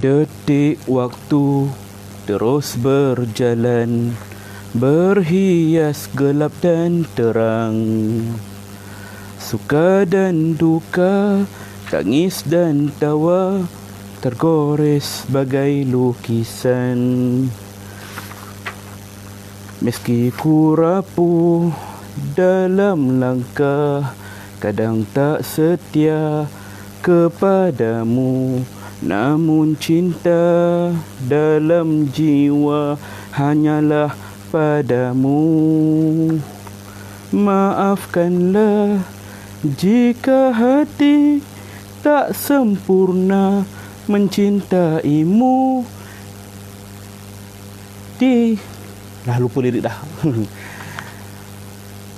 Detik waktu terus berjalan, berhias gelap dan terang, suka dan duka, tangis dan tawa, tergores bagai lukisan. Meski ku rapuh dalam langkah, kadang tak setia kepadamu, namun cinta dalam jiwa hanyalah padamu. Maafkanlah jika hati tak sempurna mencintaimu. Lupa lirik dah.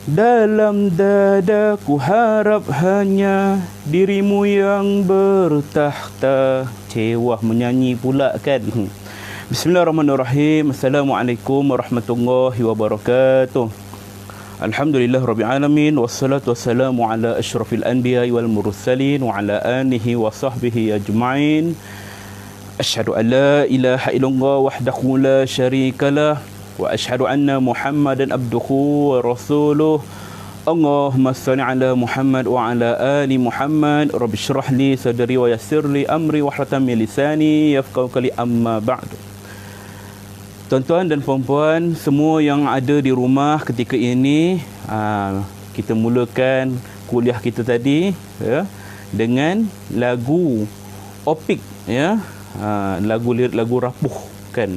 Dalam dada ku harap hanya dirimu yang bertakhta. Cewah menyanyi pula kan. Bismillahirrahmanirrahim. Assalamualaikum warahmatullahi wabarakatuh. Alhamdulillah rabbil alamin, wassalatu wassalamu ala asyrafil anbiya wal mursalin wa ala alihi wa sahbihi ajma'in. Asyhadu an la ilaha illallah wahdahu la syarikalah wa asyhadu anna Muhammadan abduhu wa rasuluh. Allahumma shalli ala Muhammad wa ala ali Muhammad. Rabbi shrah li sadri wa yassir li amri wahlul min lisani yafqahu qawli, amma ba'du. Tuan-tuan dan puan-puan semua yang ada di rumah ketika ini, kita mulakan kuliah kita tadi ya, dengan lagu Opik ya, lagu rapuh kan.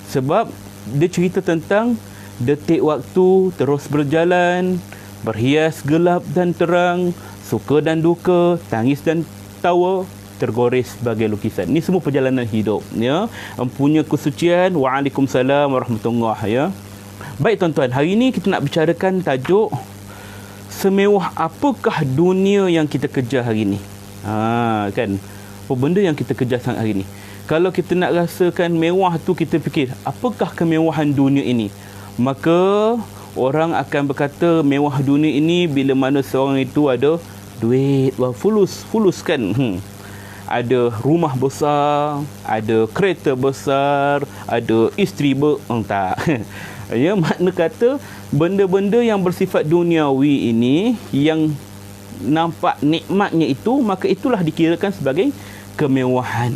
Sebab dia cerita tentang detik waktu terus berjalan, berhias gelap dan terang, suka dan duka, tangis dan tawa, tergores sebagai lukisan. Ini semua perjalanan hidup ya, mempunyai kesucian. Waalaikumsalam warahmatullahi ya. Baik tuan-tuan, hari ini kita nak bicarakan tajuk semewah apakah dunia yang kita kejar hari ini. Kan, apa benda yang kita kejar sangat hari ini. Kalau kita nak rasakan mewah tu, kita fikir apakah kemewahan dunia ini. Maka orang akan berkata mewah dunia ini bila mana seorang itu ada duit, fulus kan. Ada rumah besar, ada kereta besar, ada isteri tak. Ya, makna kata benda-benda yang bersifat duniawi ini yang nampak nikmatnya itu, maka itulah dikirakan sebagai kemewahan.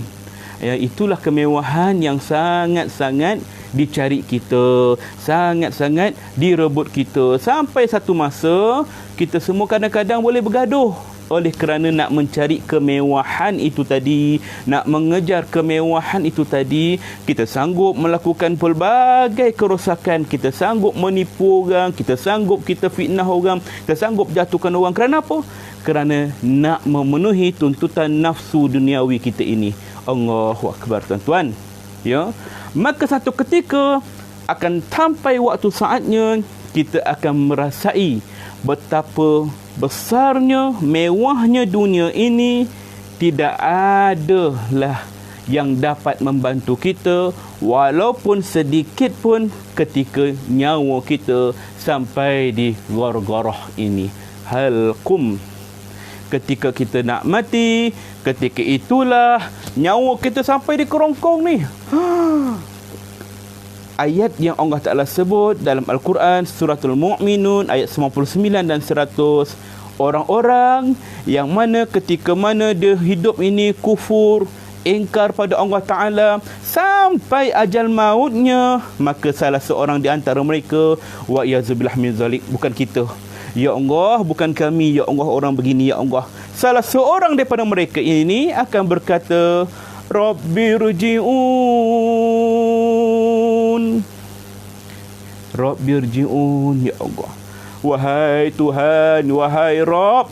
Ya, itulah kemewahan yang sangat-sangat dicari kita, sangat-sangat direbut kita. Sampai satu masa kita semua kadang-kadang boleh bergaduh oleh kerana nak mencari kemewahan itu tadi, nak mengejar kemewahan itu tadi. Kita sanggup melakukan pelbagai kerosakan, kita sanggup menipu orang, kita sanggup kita fitnah orang, kita sanggup jatuhkan orang. Kerana apa? Kerana nak memenuhi tuntutan nafsu duniawi kita ini. Allahu Akbar tuan-tuan ya. Maka satu ketika akan sampai waktu saatnya kita akan merasai betapa besarnya, mewahnya dunia ini. Tidak ada lah yang dapat membantu kita walaupun sedikit pun ketika nyawa kita sampai di ghargharah ini. Halkum, ketika kita nak mati, ketika itulah nyawa kita sampai di kerongkong ni. Ayat yang Allah Ta'ala sebut dalam Al-Quran, Suratul Mu'minun, ayat 99 dan 100. Orang-orang yang mana ketika mana dia hidup ini kufur, ingkar pada Allah Ta'ala sampai ajal mautnya, maka salah seorang di antara mereka, wa yazubillah min zalik, bukan kita ya Allah, bukan kami ya Allah orang begini ya Allah. Salah seorang daripada mereka ini akan berkata, Rabbirji'un ya Allah. Wahai Tuhan, wahai Rabb,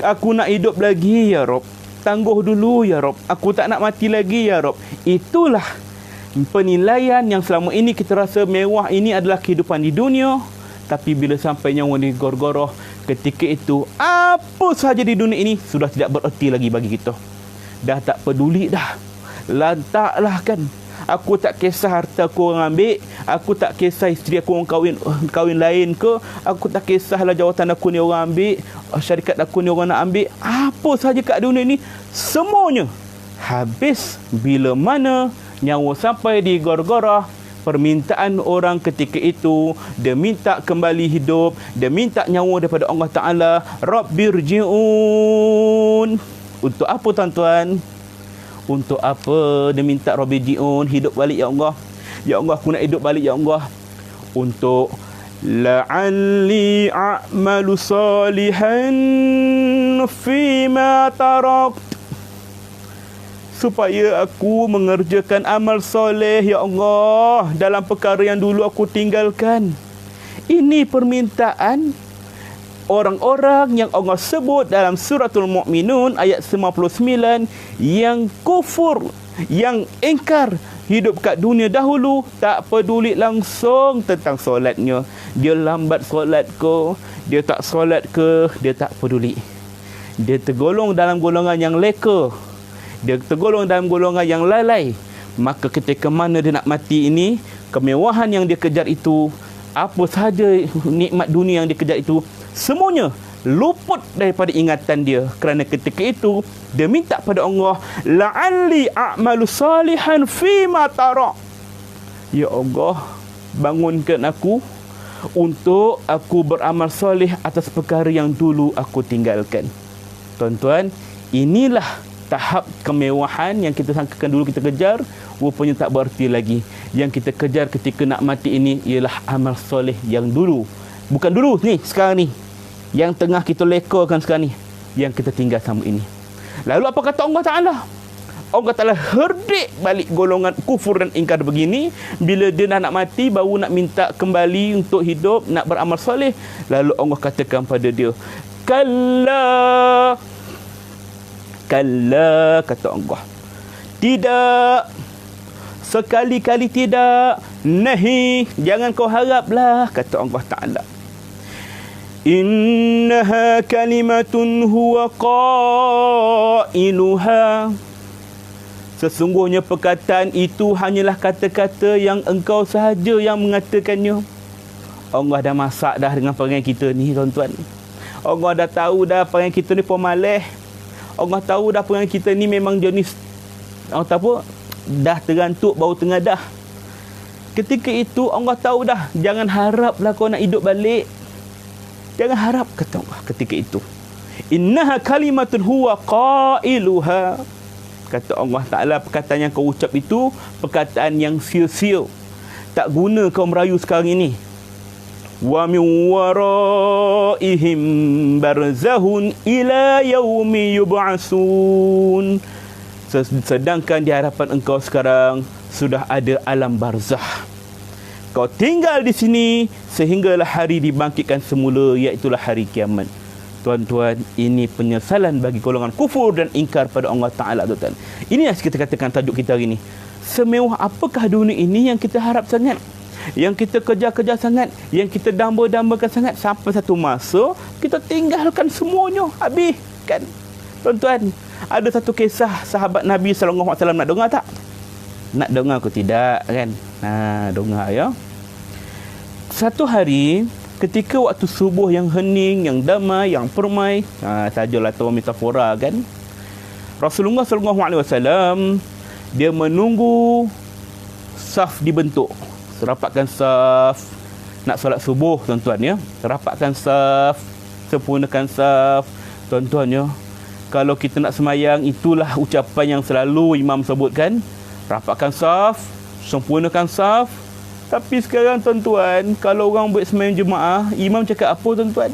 aku nak hidup lagi ya Rabb. Tangguh dulu ya Rabb. Aku tak nak mati lagi ya Rabb. Itulah penilaian yang selama ini kita rasa mewah ini adalah kehidupan di dunia. Tapi bila sampai nyawa di ghargharah, ketika itu apa sahaja di dunia ini sudah tidak bererti lagi bagi kita. Dah tak peduli dah. Lantaklah kan. Aku tak kisah harta aku orang ambil, aku tak kisah isteri aku orang kahwin lain ke, aku tak kisahlah jawatan aku ni orang ambil, syarikat aku ni orang nak ambil. Apa sahaja kat dunia ni, semuanya Habis bila mana nyawa sampai di Gorgorah, permintaan orang ketika itu, dia minta kembali hidup, dia minta nyawa daripada Allah Ta'ala. Rabbirji'un. Untuk apa tuan-tuan? Untuk apa dia minta Rabbirji'un, hidup balik ya Allah? Ya Allah, aku nak hidup balik ya Allah. Untuk la'alli a'malu salihan fima tarakt, supaya aku mengerjakan amal soleh ya Allah dalam perkara yang dulu aku tinggalkan. Ini permintaan orang-orang yang Allah sebut dalam suratul Mu'minun ayat 59, yang kufur, yang ingkar hidup kat dunia dahulu, tak peduli langsung tentang solatnya. Dia lambat solat ke, dia tak solat ke, dia tak peduli. Dia tergolong dalam golongan yang leka, dia tergolong dalam golongan yang lalai. Maka ketika mana dia nak mati ini, kemewahan yang dia kejar itu, apa sahaja nikmat dunia yang dia kejar itu, semuanya luput daripada ingatan dia. Kerana ketika itu dia minta pada Allah, la'alli a'malu salihan fima tara. Ya Allah, bangunkan aku untuk aku beramal soleh atas perkara yang dulu aku tinggalkan. Tuan-tuan, inilah tahap kemewahan yang kita sangkakan dulu kita kejar, rupanya tak berarti lagi. Yang kita kejar ketika nak mati ini ialah amal soleh yang dulu. Bukan dulu ni, sekarang ni. Yang tengah kita lekakan sekarang ni, yang kita tinggal sama ini. Lalu apa kata Allah Ta'ala? Allah Ta'ala herdik balik golongan kufur dan ingkar begini. Bila dia nak mati, baru nak minta kembali untuk hidup, nak beramal soleh. Lalu Allah katakan pada dia, Kalla, kalla, kata Allah, tidak, sekali-kali tidak. Nahi, jangan kau haraplah, kata Allah Ta'ala. Innaha kalimatun huwa qailuha, sesungguhnya perkataan itu hanyalah kata-kata yang engkau sahaja yang mengatakannya. Allah dah masak dah dengan perangai kita ni, tuan-tuan. Allah dah tahu dah perangai kita ni pemalih. Allah tahu dah perangai kita ni memang jenis apa, dah terantuk bau tengadah. Ketika itu Allah tahu dah, jangan haraplah kau nak hidup balik. Jangan harap, kata Allah ketika itu. Innaha kalimatun huwa qailuha, kata Allah Ta'ala, perkataan yang kau ucap itu perkataan yang sia-sia, tak guna kau merayu sekarang ini. Wa min waraihim barzahun ila yaumi yub'asun, sedangkan di hadapan engkau sekarang sudah ada alam barzah. Kau tinggal di sini sehinggalah hari dibangkitkan semula, iaitulah hari kiamat. Tuan-tuan, ini penyesalan bagi golongan kufur dan ingkar pada Allah Ta'ala, tuan-tuan. Ini yang kita katakan tajuk kita hari ini. Semewah apakah dunia ini yang kita harap sangat, yang kita kejar-kejar sangat, yang kita damba-dambakan sangat, sampai satu masa kita tinggalkan semuanya, habis kan? Tuan-tuan, ada satu kisah sahabat Nabi SAW, nak dengar tak? Nak dengar ke tidak kan? Dengar ya. Satu hari ketika waktu subuh yang hening, yang damai, yang permai, sajalah tu metafora kan, Rasulullah SAW dia menunggu saf dibentuk, rapatkan saf nak solat subuh, tuan-tuan ya. Rapatkan saf, sempurnakan saf, tuan-tuan ya. Kalau kita nak semayang, itulah ucapan yang selalu imam sebutkan, rapatkan saf, sempurnakan saf. Tapi sekarang tuan-tuan, kalau orang buat semayang jemaah, imam cakap apa tuan-tuan?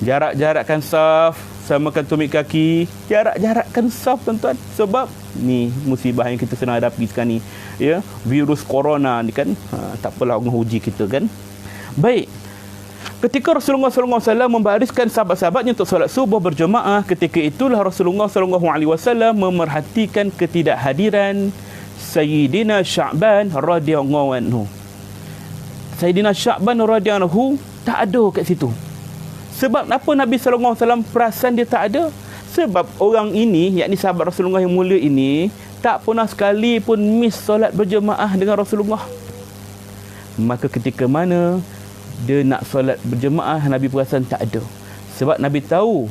Jarak-jarakkan saf, samakan tumit kaki, jarak-jarakkan saf tuan-tuan. Sebab ni musibah yang kita sedang hadapi sekarang ni, ya, virus corona ni kan. Tak apalah orang uji kita kan. Baik, ketika Rasulullah SAW membariskan sahabat-sahabatnya untuk solat subuh berjemaah, ketika itulah Rasulullah SAW memerhatikan ketidakhadiran Sayyidina Sya'ban radhiyallahu anhu. Sayyidina Sya'ban radhiyallahu anhu tak ada kat situ. Sebab apa Nabi SAW perasan dia tak ada? Sebab orang ini, yakni sahabat Rasulullah yang mulia ini, tak pernah sekali pun miss solat berjemaah dengan Rasulullah. Maka ketika mana dia nak solat berjemaah, Nabi perasan tak ada. Sebab Nabi tahu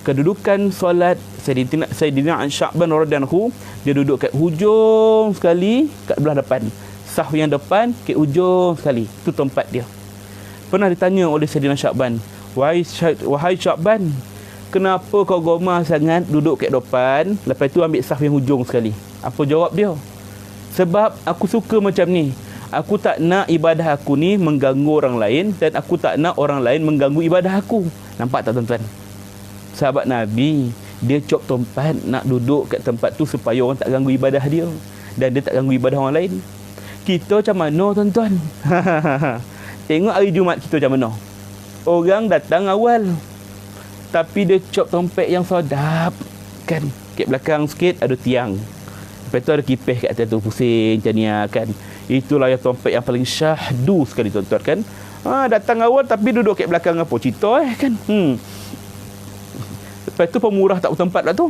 kedudukan solat Sayyidina Sya'ban radhiyallahu, dia duduk kat hujung sekali, kat belah depan. Saf yang depan, kat hujung sekali. Itu tempat dia. Pernah ditanya oleh Sayyidina Sya'ban, wahai Sya'ban, kenapa kau gomah sangat duduk kat depan, lepas tu ambil saf yang hujung sekali? Apa jawab dia? Sebab aku suka macam ni. Aku tak nak ibadah aku ni mengganggu orang lain, dan aku tak nak orang lain mengganggu ibadah aku. Nampak tak tuan-tuan? Sahabat Nabi, dia cop tempat nak duduk kat tempat tu supaya orang tak ganggu ibadah dia, dan dia tak ganggu ibadah orang lain. Kita macam mana tuan-tuan? Tengok hari Jumaat kita macam mana. Orang datang awal, tapi dia cop tempat yang sedap kan. Kat belakang sikit ada tiang, lepas tu ada kipis kat atas tu, pusing macam ni kan. Itulah yang tempat yang paling syahdu sekali tuan-tuan kan. Datang awal tapi duduk kat belakang apa cerita kan. Lepas tu pemurah tak tempat lah tu.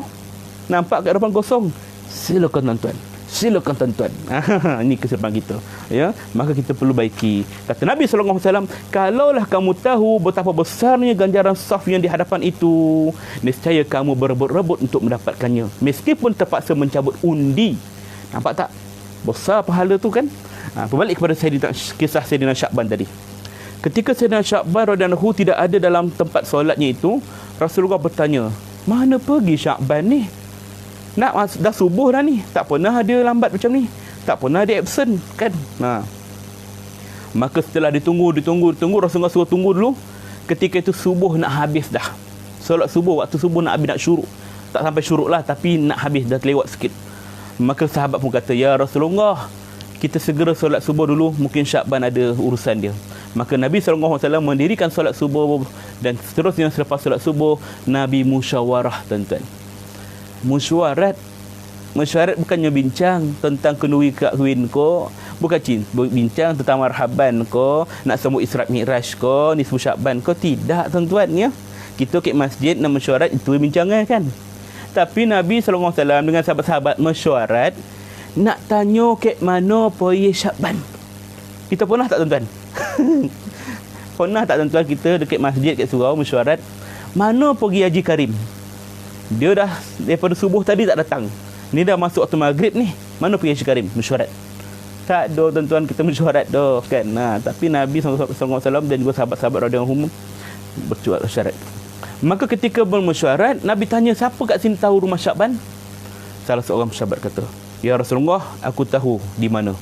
Nampak kat depan kosong. Silakan tuan-tuan. Silakan tuan-tuan. Ini kesilapan kita. Ya, maka kita perlu baiki. Kata Nabi SAW, kalaulah kamu tahu betapa besarnya ganjaran saf yang di hadapan itu, nescaya kamu berebut-rebut untuk mendapatkannya, meskipun terpaksa mencabut undi. Nampak tak? Besar pahala tu kan. Berbalik kepada kisah Sayyidina Sya'ban tadi. Ketika Sayyidina Sya'ban radhiyallahu tidak ada dalam tempat solatnya itu, Rasulullah bertanya, mana pergi Sya'ban ni? Dah subuh dah ni, tak pernah ada lambat macam ni, tak pernah ada absent kan. Maka setelah ditunggu, Rasulullah suruh tunggu dulu. Ketika itu subuh nak habis dah. Solat subuh, waktu subuh nak habis, nak syuruk. Tak sampai syuruk lah, tapi nak habis, dah terlewat sikit. Maka sahabat pun kata, ya Rasulullah, kita segera solat subuh dulu, mungkin Sya'ban ada urusan dia. Maka Nabi SAW mendirikan solat subuh, dan seterusnya selepas solat subuh Nabi musyawarah tuan-tuan. Mesyuarat bukannya bincang tentang kenduri kahwin ko, bukan bincang tentang marhaban ko, nak sambut Isra Mi'raj ko, nisfu Sya'ban ko. Tidak tuan-tuan ya. Kita ke masjid nak mesyuarat, itu bincangan kan. Tapi Nabi SAW dengan sahabat-sahabat mesyuarat, nak tanya ke mana pergi Sya'ban. Kita pernah tak tuan-tuan? Pernah tak tuan-tuan kita dekat masjid, kat surau mesyuarat, mana pergi Haji Karim? Dia dah daripada subuh tadi tak datang. Ni dah masuk waktu maghrib ni. Mana pergi Haji Karim mesyuarat? Tak ada tuan-tuan kita mesyuarat dah kan. Tapi Nabi SAW dan juga sahabat-sahabat radhiyallahu anhum bersyarat. Maka ketika bermesyuarat, Nabi tanya, siapa kat sini tahu rumah Sya'ban? Salah seorang sahabat kata, ya Rasulullah, aku tahu di mana.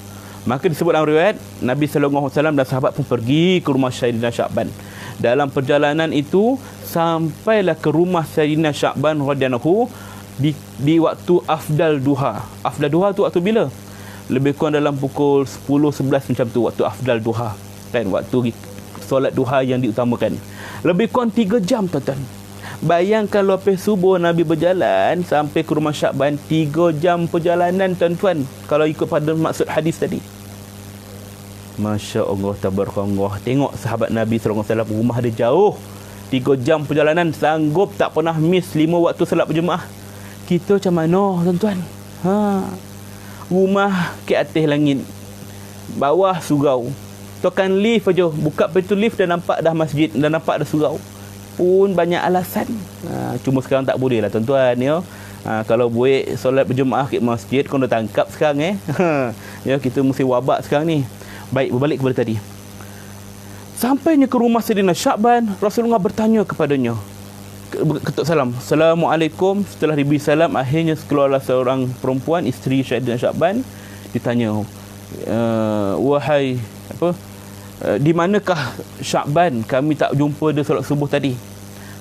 Maka disebut dalam riwayat, Nabi SAW dan sahabat pun pergi ke rumah Sayyidina Sya'ban. Dalam perjalanan itu, sampailah ke rumah Sayyidina Sya'ban radhiyallahu di waktu afdal duha. Afdal duha tu waktu bila? Lebih kurang dalam pukul 10-11 macam tu, waktu afdal duha kan, waktu solat duha yang diutamakan. Lebih kurang 3 jam tuan-tuan. Bayangkan lepas subuh Nabi berjalan sampai ke rumah Sya'ban, 3 jam perjalanan tuan-tuan, kalau ikut pada maksud hadis tadi. Masya Allah, tabarakallah. Tengok sahabat Nabi SAW, rumah dia jauh, 3 jam perjalanan, sanggup tak pernah miss 5 waktu salat berjemaah. Kita macam mana tuan-tuan? Rumah ke atas langit, bawah surau, tekan lift aja, buka pintu lift dah nampak dah masjid, dah nampak dah surau. Pun banyak alasan. Cuma sekarang tak boleh lah tuan-tuan ya. Kalau buat solat berjemaah kat masjid, kau dah tangkap sekarang ya, kita mesti wabak sekarang ni. Baik, berbalik kepada tadi. Sampainya ke rumah Sayyidina Sya'ban, Rasulullah bertanya kepadanya, ketuk salam, Assalamualaikum. Setelah diberi salam, akhirnya keluarlah seorang perempuan, isteri Sayyidina Sya'ban. Ditanya, wahai di manakah Sya'ban? Kami tak jumpa dia solat subuh tadi.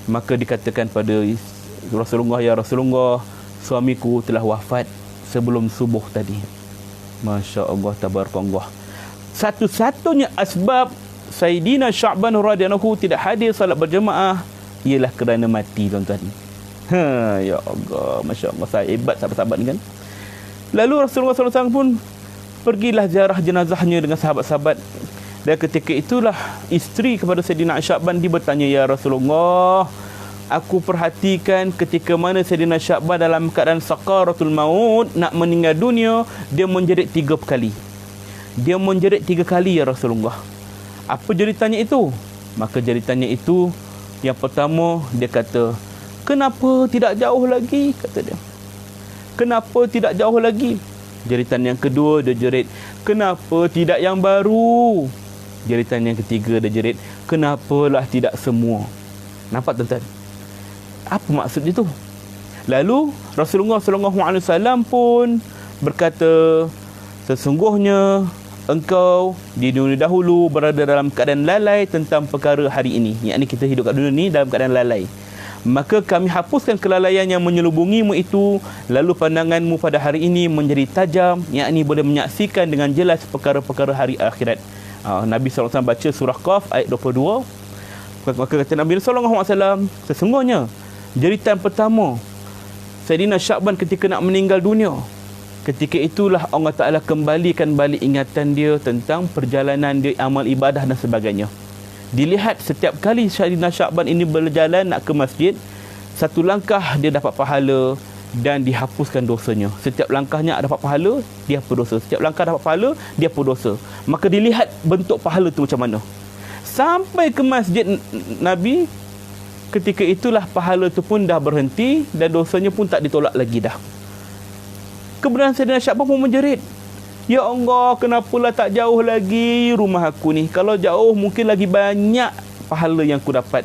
Maka dikatakan pada Rasulullah, ya Rasulullah, suamiku telah wafat sebelum subuh tadi. Masya Allah, tabarakallah. Satu-satunya asbab Sayyidina Sya'ban radhiyallahu tidak hadir salat berjemaah ialah kerana mati tuan-tuan. Ya Allah, Masya Allah, saya hebat sahabat-sahabat ni kan. Lalu Rasulullah SAW pun pergilah ziarah jenazahnya dengan sahabat-sahabat. Dan ketika itulah isteri kepada Sayyidina Sya'ban, dia bertanya, ya Rasulullah, aku perhatikan ketika mana Sayyidina Sya'ban dalam keadaan sakaratul maut, nak meninggal dunia, dia menjerit 3 kali. Dia menjerit 3 kali ya Rasulullah. Apa jeritannya itu? Maka jeritannya itu, yang pertama dia kata, Kenapa tidak jauh lagi? Kata dia. Kenapa tidak jauh lagi? Jeritan yang kedua dia jerit, kenapa tidak yang baru? Jeritan yang ketiga dia jerit, kenapalah tidak semua? Nampak tuan-tuan? Apa maksud itu? Lalu Rasulullah SAW pun berkata, sesungguhnya engkau di dunia dahulu berada dalam keadaan lalai tentang perkara hari ini. Yakni kita hidup kat dunia ni dalam keadaan lalai. Maka kami hapuskan kelalaian yang menyelubungimu itu, lalu pandanganmu pada hari ini menjadi tajam, yakni boleh menyaksikan dengan jelas perkara-perkara hari akhirat. Nabi SAW baca surah Qaf ayat 22. Maka kata Nabi SAW, sesungguhnya jeritan pertama Sayyidina Sya'ban ketika nak meninggal dunia, ketika itulah Allah Ta'ala kembalikan balik ingatan dia tentang perjalanan dia, amal ibadah dan sebagainya. Dilihat setiap kali Sayyidina Sya'ban ini berjalan nak ke masjid, satu langkah dia dapat pahala dan dihapuskan dosanya. Setiap langkahnya dapat pahala, dia hapus dosa. Setiap langkah dapat pahala, dia hapus dosa. Maka dilihat bentuk pahala tu macam mana. Sampai ke masjid Nabi, ketika itulah pahala tu pun dah berhenti dan dosanya pun tak ditolak lagi dah. Kemudian Sayyidina Sya'ban pun menjerit, ya Allah, kenapalah tak jauh lagi rumah aku ni? Kalau jauh mungkin lagi banyak pahala yang aku dapat.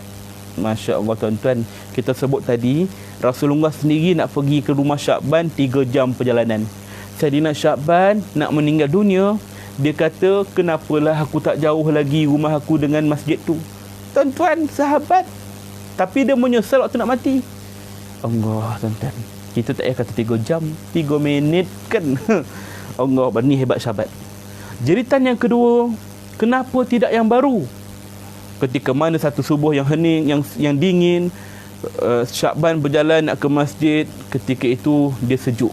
Masya Allah tuan-tuan, kita sebut tadi Rasulullah sendiri nak pergi ke rumah Sya'ban 3 jam perjalanan. Sayyidina Sya'ban nak meninggal dunia, dia kata, kenapalah aku tak jauh lagi rumah aku dengan masjid tu? Tuan-tuan, sahabat, tapi dia menyesal waktu nak mati. Allah tuan-tuan, kita tak payah kata 3 jam, 3 minit kan. Allah, ni hebat sahabat. Jeritan yang kedua, kenapa tidak yang baru? Ketika mana satu subuh yang hening, yang dingin, Sya'ban berjalan nak ke masjid, ketika itu dia sejuk.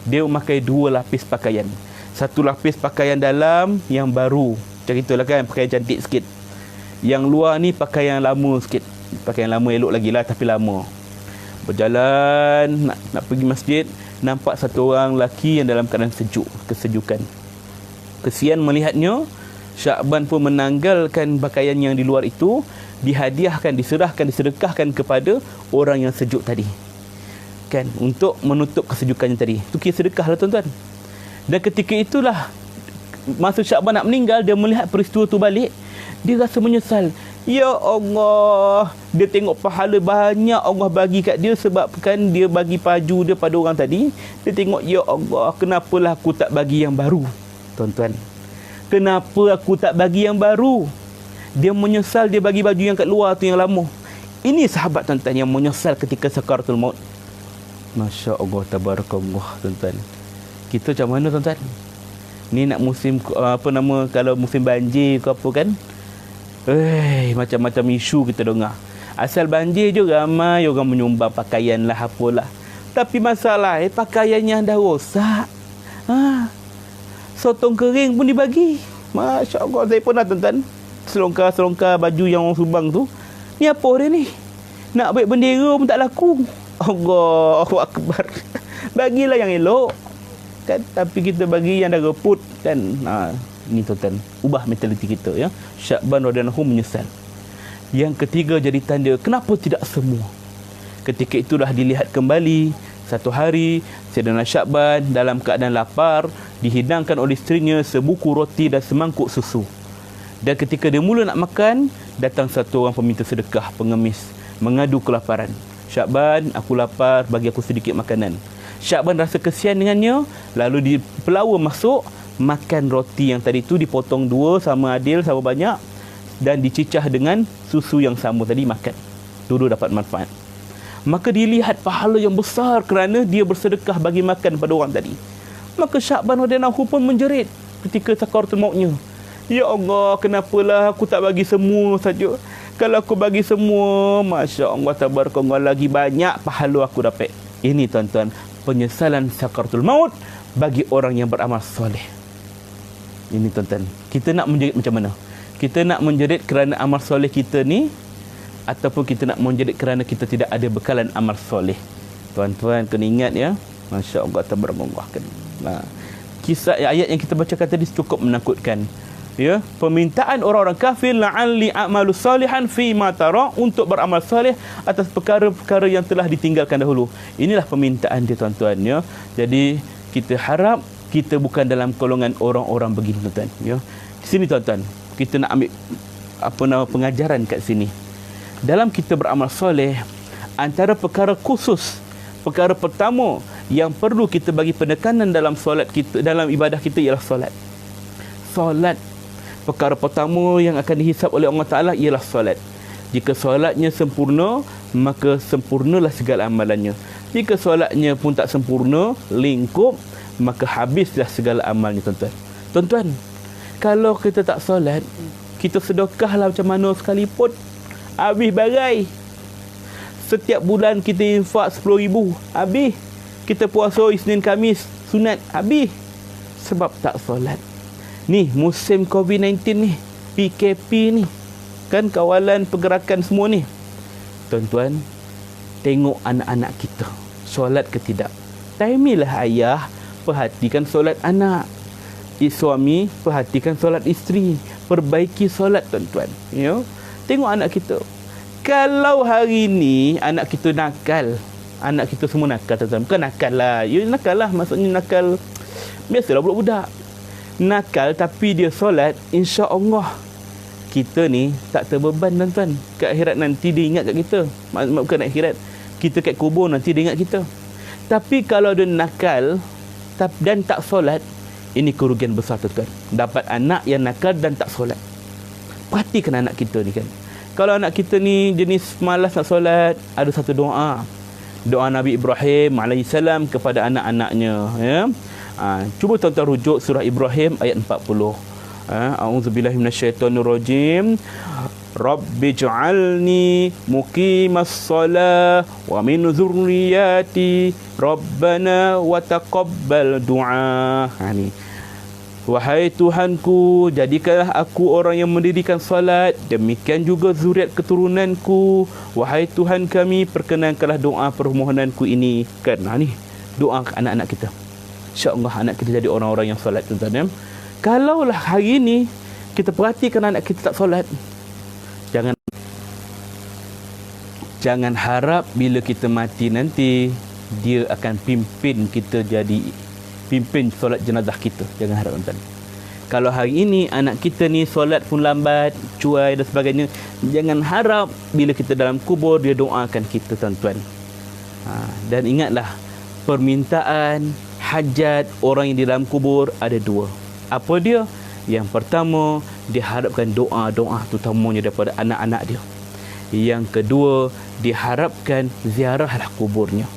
Dia memakai 2 lapis pakaian. Satu lapis pakaian dalam yang baru, macam itulah kan, pakaian cantik sikit. Yang luar ni pakaian lama sikit. Pakaian lama elok lagi lah, tapi lama. Berjalan nak pergi masjid, nampak satu orang lelaki yang dalam keadaan sejuk, kesejukan. Kesian melihatnya, Sya'ban pun menanggalkan pakaian yang di luar itu, dihadiahkan, diserahkan, disedekahkan kepada orang yang sejuk tadi. Kan, untuk menutup kesejukannya tadi. Itu kira sedekah lah tuan-tuan. Dan ketika itulah, masa Sya'ban nak meninggal, dia melihat peristiwa tu balik, dia rasa menyesal. Ya Allah, dia tengok pahala banyak Allah bagi kat dia sebabkan dia bagi baju dia pada orang tadi. Dia tengok, ya Allah, kenapalah aku tak bagi yang baru? Tuan-tuan, kenapa aku tak bagi yang baru? Dia menyesal dia bagi baju yang kat luar tu yang lama. Ini sahabat tuan-tuan yang menyesal ketika sakaratul maut. Masya Allah, tabarakallah tuan-tuan. Kita macam mana tuan-tuan? Ni nak musim kalau musim banjir ke apa kan? Macam-macam isu kita dengar. Asal banjir je ramai orang menyumbang pakaian lah, apalah. Tapi masalah pakaian yang dah rosak. Sotong kering pun dibagi. Masya Allah, saya pernah tuan-tuan, selongkar baju yang orang sumbang tu. Ni apa dia ni? Nak baik bendera pun tak laku. Allahu Akbar. Bagilah yang elok kan, tapi kita bagi yang dah reput kan. Ni tuan-tuan, ubah mentaliti kita ya. Sya'ban radhiyallahu menyesal. Yang ketiga jadi tanda, kenapa tidak semua? Ketika itulah dilihat kembali, satu hari Sayyidina Sya'ban dalam keadaan lapar, dihidangkan oleh isterinya sebuku roti dan semangkuk susu. Dan ketika dia mula nak makan, datang satu orang peminta sedekah, pengemis, mengadu kelaparan. Sya'ban, aku lapar, bagi aku sedikit makanan. Sya'ban rasa kesian dengannya, lalu pelawa masuk, makan roti yang tadi tu, dipotong 2 sama adil, sama banyak, dan dicicah dengan susu yang sama tadi, makan. Dulu dapat manfaat. Maka dilihat pahala yang besar kerana dia bersedekah bagi makan pada orang tadi. Maka Sya'ban radhiyallahu pun menjerit ketika sakaratul mautnya. Ya Allah, kenapalah aku tak bagi semua saja? Kalau aku bagi semua, Masya Allah, tabarakallah, lagi banyak pahala aku dapat. Ini tuan-tuan, penyesalan sakaratul maut bagi orang yang beramal soleh. Ini tuan-tuan, kita nak menjerit macam mana? Kita nak menjerit kerana amal soleh kita ni, ataupun kita nak menjerit kerana kita tidak ada bekalan amal soleh? Tuan-tuan kena ingat ya. Masya Allah, tabarakallah kan. Kisah ayat yang kita bacakan tadi cukup menakutkan. Ya, permintaan orang-orang kafir la'alli a'malu salihan fi ma tara, untuk beramal soleh atas perkara-perkara yang telah ditinggalkan dahulu. Inilah permintaan dia, tuan-tuan, ya. Jadi kita harap kita bukan dalam golongan orang-orang begini, tuan-tuan, ya. Di sini, tuan-tuan, kita nak ambil pengajaran kat sini. Dalam kita beramal soleh, antara perkara khusus, perkara pertama yang perlu kita bagi penekanan dalam solat kita, dalam ibadah kita, ialah solat. Solat, perkara pertama yang akan dihisap oleh Allah Ta'ala ialah solat. Jika solatnya sempurna, maka sempurnalah segala amalannya. Jika solatnya pun tak sempurna, lingkup, maka habislah segala amalnya, tuan-tuan. Tuan-tuan, kalau kita tak solat, kita sedekahlah macam mana sekalipun, habis bagai. Setiap bulan kita infak 10,000, habis. Kita puasa Isnin Khamis sunat, habis. Sebab tak solat. Ni musim COVID-19 ni, PKP ni, kan kawalan pergerakan semua ni. Tuan-tuan, tengok anak-anak kita solat ke tidak. Taimilah ayah, perhatikan solat anak. Suami, perhatikan solat isteri. Perbaiki solat, tuan-tuan, ya. Tengok anak kita. Kalau hari ni anak kita nakal, anak kita semua nakal, tuan-tuan. Bukan nakal lah, ya nakal lah, maksudnya nakal biasalah budak-budak. Nakal tapi dia solat, insya-Allah kita ni tak terbeban, tuan-tuan. Kat akhirat nanti dia ingat kat kita. Bukan akhirat, kita kat kubur nanti dia ingat kita. Tapi kalau dia nakal dan tak solat, ini kerugian besar, tuan-tuan. Dapat anak yang nakal dan tak solat. Perhatikan anak kita ni kan. Kalau anak kita ni jenis malas nak solat, ada satu doa. Doa Nabi Ibrahim AS kepada anak-anaknya, ya. Cuba tuan-tuan rujuk surah Ibrahim ayat 40. A'udzubillahi minasyaitonirrajim. Rabbij'alni muqimas shalah wa min dzurriyyati rabbana wa taqabbal du'a. Ni. Wahai Tuhanku, jadikanlah aku orang yang mendirikan salat, demikian juga zuriat keturunanku. Wahai Tuhan kami, perkenankanlah doa permohonanku ini. Kan, ni doa anak-anak kita. InsyaAllah anak kita jadi orang-orang yang solat, tuan-tuan. Kalaulah hari ini kita perhatikan anak kita tak solat, jangan harap bila kita mati nanti dia akan pimpin kita jadi pimpin solat jenazah kita. Jangan harap, tuan-tuan. Kalau hari ini anak kita ni solat pun lambat, cuai dan sebagainya, jangan harap bila kita dalam kubur dia doakan kita, tuan-tuan. Dan ingatlah, permintaan hajat orang yang di dalam kubur ada dua. Apa dia? Yang pertama, diharapkan doa-doa terutamanya daripada anak-anak dia. Yang kedua, diharapkan ziarahlah kuburnya.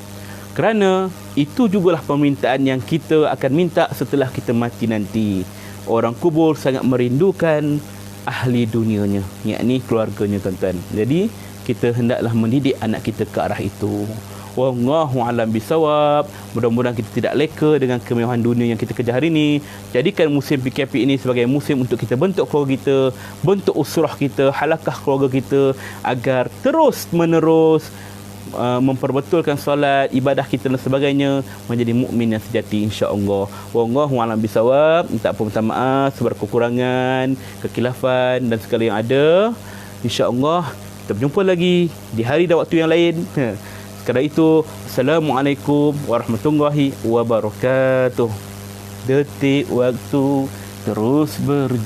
Kerana itu jugalah permintaan yang kita akan minta setelah kita mati nanti. Orang kubur sangat merindukan ahli dunianya, yakni keluarganya, tuan-tuan. Jadi kita hendaklah mendidik anak kita ke arah itu. Wallahu a'lam bisawab. Mudah-mudahan kita tidak leka dengan kemewahan dunia yang kita kejar hari ini. Jadikan musim PKP ini sebagai musim untuk kita bentuk keluarga kita, bentuk usrah kita, halakah keluarga kita, agar terus menerus memperbetulkan solat, ibadah kita dan sebagainya, menjadi mukmin yang sejati, insya-Allah. Wallahu a'lam bisawab. Minta maaf sebab kekurangan, kekhilafan dan segala yang ada. Insya-Allah kita berjumpa lagi di hari dan waktu yang lain. Sekadar itu, Assalamualaikum warahmatullahi wabarakatuh. Detik waktu terus berjalan.